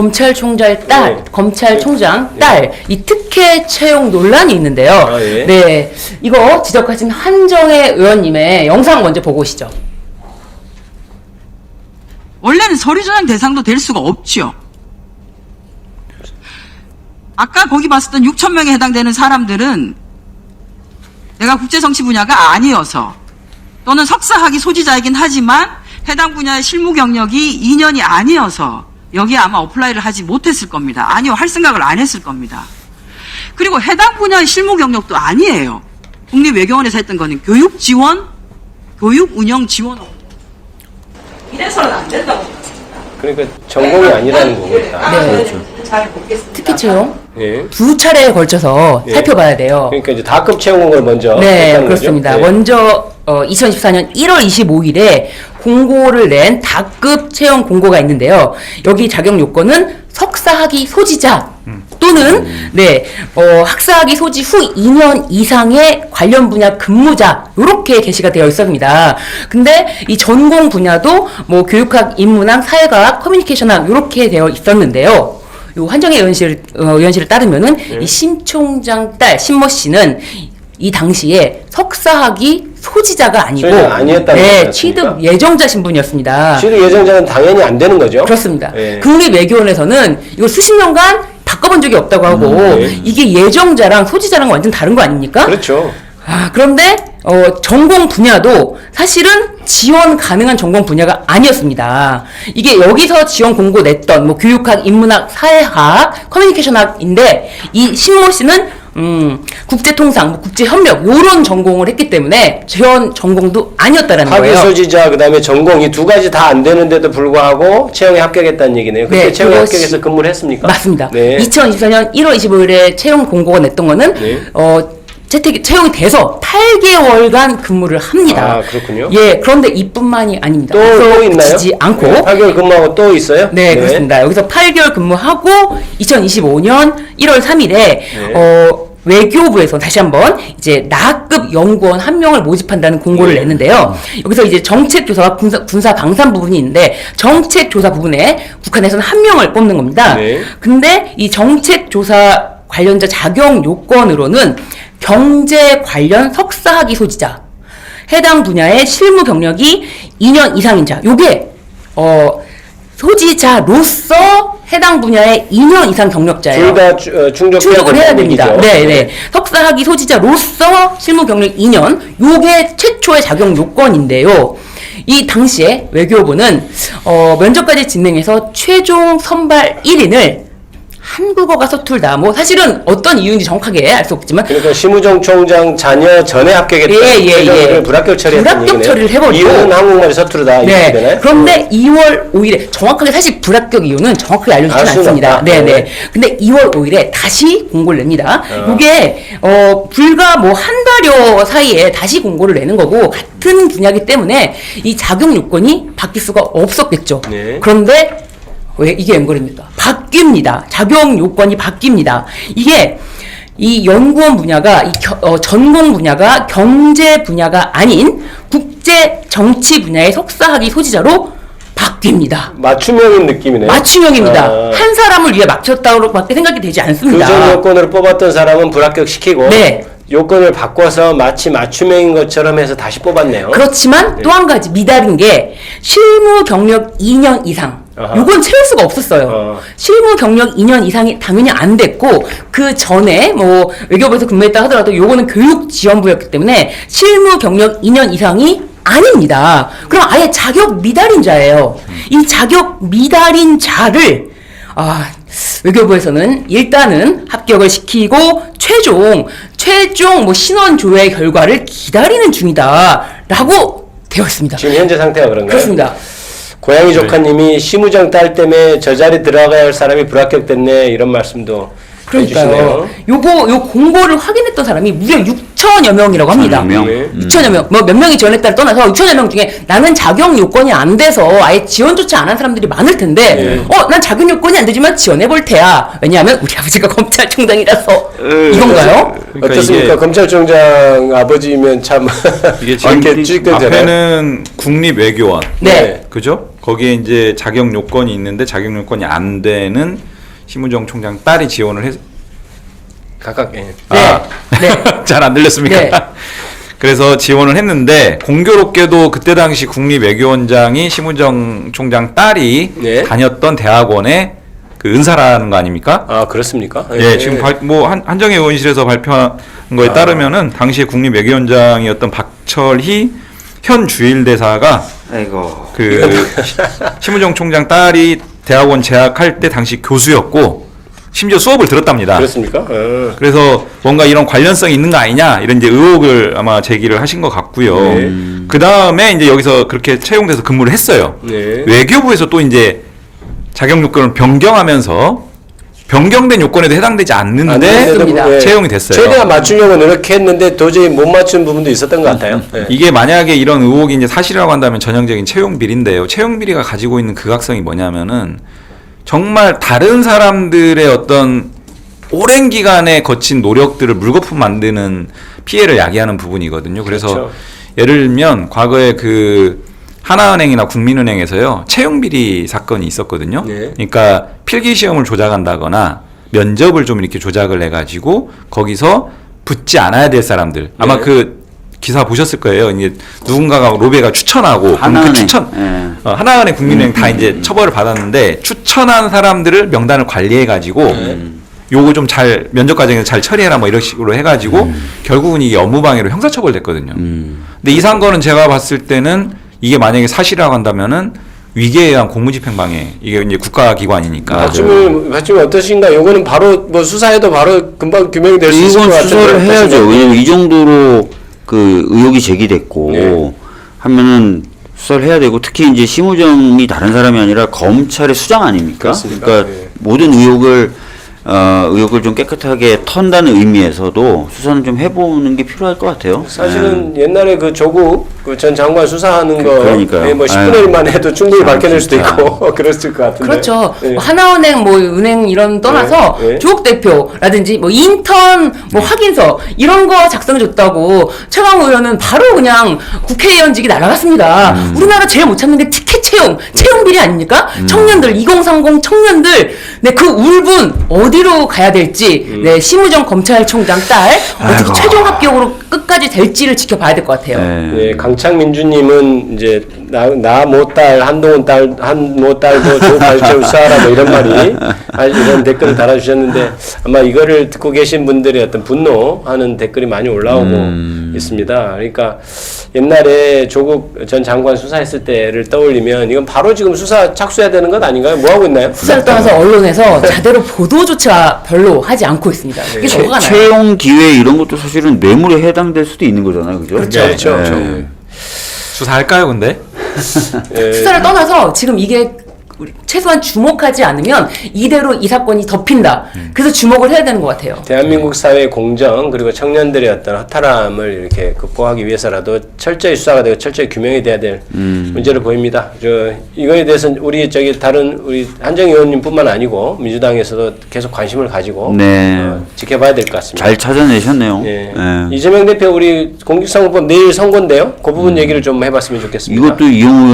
검찰총장 딸, 네. 검찰총장 네. 딸, 이 특혜 채용 논란이 있는데요. 아, 예. 네, 이거 지적하신 한정혜 의원님의 영상 먼저 보고 오시죠. 원래는 서류조작 대상도 될 수가 없죠. 아까 거기 봤었던 6천 명에 해당되는 사람들은 내가 국제정치 분야가 아니어서 또는 석사학위 소지자이긴 하지만 해당 분야의 실무 경력이 2년이 아니어서 여기에 아마 어플라이를 하지 못했을 겁니다. 아니요, 할 생각을 안 했을 겁니다. 그리고 해당 분야의 실무 경력도 아니에요. 국립외교원에서 했던 거는 교육 지원, 교육 운영 지원. 이래서는 안 된다고 생각합니다. 그러니까 전공이 아니라는 거겠다. 네. 그렇죠. 잘 모르겠습니다. 특혜 채용 예. 두 차례에 걸쳐서 예. 살펴봐야 돼요. 그러니까 이제 다급 채용을 먼저 네, 했다는 그렇습니다. 거죠? 네. 먼저 2014년 1월 25일에 공고를 낸 다급 채용 공고가 있는데요. 여기 자격 요건은 석사학위 소지자 또는 학사학위 소지 후 2년 이상의 관련 분야 근무자 이렇게 게시가 되어 있습니다. 근데 이 전공 분야도 뭐 교육학, 인문학, 사회과학, 커뮤니케이션학 이렇게 되어 있었는데요. 요 한정혜 의원실을 따르면은 이 신 총장 딸 신모 씨는 이 당시에 석사학위 소지자가 아니고 소지자가 아니었다는 거지 않습니까? 취득 예정자 신분이었습니다. 취득 예정자는 당연히 안 되는 거죠. 그렇습니다. 예. 국립외교원에서는 이걸 수십 년간 바꿔본 적이 없다고 하고 네. 이게 예정자랑 소지자랑 완전 다른 거 아닙니까? 그렇죠. 그런데 전공 분야도 사실은 지원 가능한 전공 분야가 아니었습니다. 이게 여기서 지원 공고 냈던 뭐 교육학, 인문학, 사회학, 커뮤니케이션학인데 이 신모 씨는 국제통상, 뭐 국제협력 요런 전공을 했기 때문에 지원 전공도 아니었다라는 학위 거예요. 소지자 그다음에 전공 이 두 가지 다 안 되는데도 불구하고 채용에 합격했다는 얘기네요. 그때 네, 채용에 그것이- 합격해서 근무를 했습니까? 맞습니다. 네. 2024년 1월 25일에 채용 공고가 냈던 거는 네. 채용이 돼서 8개월간 근무를 합니다. 아, 그렇군요. 예, 그런데 이뿐만이 아닙니다. 또 여기서 있나요? 그치지 않고 네, 8개월 근무하고 또 있어요? 네, 그렇습니다. 여기서 8개월 근무하고 2025년 1월 3일에 외교부에서 다시 한번 이제 나급 연구원 한 명을 모집한다는 공고를 네. 냈는데요. 여기서 이제 정책조사와 군사 방산 부분이 있는데 정책조사 부분에 북한에서는 한 명을 뽑는 겁니다. 네. 근데 이 정책조사 관련자 자격 요건으로는 경제 관련 석사학위 소지자, 해당 분야의 실무 경력이 2년 이상인 자, 요게 소지자로서 해당 분야의 2년 이상 경력자예요. 둘 다 충족을 해야 됩니다. 부분이죠. 네. 석사학위 소지자로서 실무 경력 2년, 요게 최초의 자격 요건인데요. 이 당시에 외교부는 면접까지 진행해서 최종 선발 1인을 한국어가 서툴다. 뭐 사실은 어떤 이유인지 정확하게 알 수 없지만 그러니까 심우정 총장 자녀 전에 합격했던 예. 불합격 처리했던 불합격 처리를 해버리고 이유는 한국말이 서투르다 이렇게 되나요? 그런데 2월 5일에 정확하게 사실 불합격 이유는 정확하게 알려주진 알 수는 않습니다. 없다. 네네. 근데 2월 5일에 다시 공고를 냅니다. 이게 불과 뭐 한 달여 사이에 다시 공고를 내는 거고 같은 분야이기 때문에 이 자격 요건이 바뀔 수가 없었겠죠. 네. 그런데 왜 이게 웬걸입니까? 바뀝니다. 자격 요건이 바뀝니다. 이게 이 연구원 분야가 전공 분야가 경제 분야가 아닌 국제 정치 분야의 석사학위 소지자로 바뀝니다. 맞춤형인 느낌이네요. 맞춤형입니다. 아. 한 사람을 위해 맞췄다고밖에 생각이 되지 않습니다. 그전 요건으로 뽑았던 사람은 불합격시키고 네. 요건을 바꿔서 마치 맞춤형인 것처럼 해서 다시 뽑았네요. 그렇지만 또 한 가지 미달인 게 실무 경력 2년 이상. 아하. 요건 채울 수가 없었어요. 실무 경력 2년 이상이 당연히 안 됐고 그 전에 뭐 외교부에서 근무했다 하더라도 요거는 교육 지원부였기 때문에 실무 경력 2년 이상이 아닙니다. 그럼 아예 자격 미달인자예요. 이 자격 미달인자를 외교부에서는 일단은 합격을 시키고 최종 뭐 신원 조회 결과를 기다리는 중이다라고 되어 있습니다. 지금 현재 상태가 그런가요? 그렇습니다. 고양이 조카님이 심우정 딸 때문에 저 자리 들어가야 할 사람이 불합격됐네 이런 말씀도 그러니까요. 요 공고를 확인했던 사람이 무려 6천여 명이라고 합니다. 6천여 명? 네. 6천여 명. 뭐 몇 명이 지원했다를 떠나서 6천여 명 중에 나는 자격 요건이 안 돼서 아예 지원조차 안 한 사람들이 많을 텐데, 난 자격 요건이 안 되지만 지원해볼 테야. 왜냐하면 우리 아버지가 검찰총장이라서. 이건가요? 그러니까 어떻습니까? 이게- 검찰총장 아버지면 참 이게 지금 이렇게 취직된 잖아요. 앞에는 국립외교원, 네. 그죠? 거기에 이제 자격 요건이 있는데 자격 요건이 안 되는 심우정 총장 딸이 지원을 해서 각각 예. 잘 안 들렸습니까? 네. 그래서 지원을 했는데 공교롭게도 그때 당시 국립외교원장이 심우정 총장 딸이 네. 다녔던 대학원의 그 은사라는 거 아닙니까? 아 그렇습니까? 예, 지금 한정혜 의원실에서 발표한 거에 따르면은 당시에 국립외교원장이었던 박철희 현 주일대사가 아이고. 그 심우정 총장 딸이 대학원 재학할 때 당시 교수였고 심지어 수업을 들었답니다. 그렇습니까? 그래서 뭔가 이런 관련성이 있는 거 아니냐 이런 이제 의혹을 아마 제기를 하신 것 같고요. 네. 그 다음에 이제 여기서 그렇게 채용돼서 근무를 했어요. 네. 외교부에서 또 이제 자격 요건을 변경하면서 변경된 요건에도 해당되지 않는데 맞습니다. 채용이 됐어요. 최대한 맞추려고 노력했는데 도저히 못 맞춘 부분도 있었던 것 같아요. 예. 이게 만약에 이런 의혹이 이제 사실이라고 한다면 전형적인 채용 비리인데요. 채용 비리가 가지고 있는 극악성이 뭐냐면은 정말 다른 사람들의 어떤 오랜 기간에 거친 노력들을 물거품 만드는 피해를 야기하는 부분이거든요. 그래서 그렇죠. 예를 들면 과거에 그 하나은행이나 국민은행에서요 채용 비리 사건이 있었거든요. 네. 그러니까 필기 시험을 조작한다거나 면접을 좀 이렇게 조작을 해가지고 거기서 붙지 않아야 될 사람들 아마 네. 그 기사 보셨을 거예요. 이제 누군가가 로베가 추천하고 하나은행. 그 추천 예. 하나은행 국민은행 다 이제 처벌을 받았는데 추천한 사람들을 명단을 관리해 가지고 요거 좀 잘 면접 과정에서 잘 처리해라 뭐 이런 식으로 해가지고 결국은 이게 업무방해로 형사처벌됐거든요. 근데 이 사건은 제가 봤을 때는 이게 만약에 사실이라고 한다면은 위계에 의한 공무집행방해 이게 이제 국가기관이니까 맞추면 어떠신가? 요거는 바로 뭐 수사해도 바로 금방 규명이 될 수 있을 것 이건 같은데. 수사를 해야죠. 어떠신가요? 왜냐면 이 정도로 그 의혹이 제기됐고 네. 하면은 수사를 해야 되고 특히 이제 심우정이 다른 사람이 아니라 검찰의 수장 아닙니까? 그렇습니까? 그러니까 네. 모든 의혹을 좀 깨끗하게 턴다는 의미에서도 수사는 좀 해보는 게 필요할 것 같아요. 사실은 옛날에 그 조국 그 전 장관 수사하는 거 그러니까요. 뭐 10분의 1만 해도 충분히 참, 밝혀낼 수도 진짜. 있고 그랬을 것 같은데. 그렇죠. 예. 뭐 하나은행, 뭐 은행 이런 떠나서 네, 네. 조국 대표라든지 뭐 인턴, 뭐 확인서 이런 거 작성해줬다고 최강욱 의원은 바로 그냥 국회의원직이 날아갔습니다. 우리나라 제일 못 찾는 게 티켓 채용 비리 아닙니까? 청년들 2030 청년들 네 그 울분 어디로 가야 될지 네 심우정 검찰총장 딸 어떻게 아이고. 최종 합격으로 끝까지 될지를 지켜봐야 될 것 같아요. 네. 예, 강창민주님은 이제 나 못딸 한동훈 딸 한 못딸도 조국 발전 수사하라 뭐 이런 말이 이런 댓글을 달아주셨는데 아마 이거를 듣고 계신 분들의 어떤 분노하는 댓글이 많이 올라오고 있습니다. 그러니까 옛날에 조국 전 장관 수사했을 때를 떠올리면 이건 바로 지금 수사 착수해야 되는 것 아닌가요? 뭐 하고 있나요? 수사를 떠나서 언론에서 제대로 보도조차 별로 하지 않고 있습니다. 이게 채- 뭐가 나요? 채용 기회 이런 것도 사실은 뇌물에 해당될 수도 있는 거잖아요, 그죠? 그렇죠. 그렇죠. 네. 그렇죠. 수사할까요, 근데? 예, 수사를 떠나서 지금 이게 우리 최소한 주목하지 않으면 이대로 이 사건이 덮인다. 그래서 주목을 해야 되는 것 같아요. 대한민국 사회의 공정 그리고 청년들의 어떤 허탈함을 이렇게 극복하기 위해서라도 철저히 수사가 되고 철저히 규명이 돼야 될 문제로 보입니다. 이거에 대해서 우리 다른 우리 한정희 의원님뿐만 아니고 민주당에서도 계속 관심을 가지고 네. 지켜봐야 될 것 같습니다. 잘 찾아내셨네요. 예. 예. 이재명 대표 우리 공직선거법 내일 선거인데요. 그 부분 얘기를 좀 해봤으면 좋겠습니다. 이것도 이용우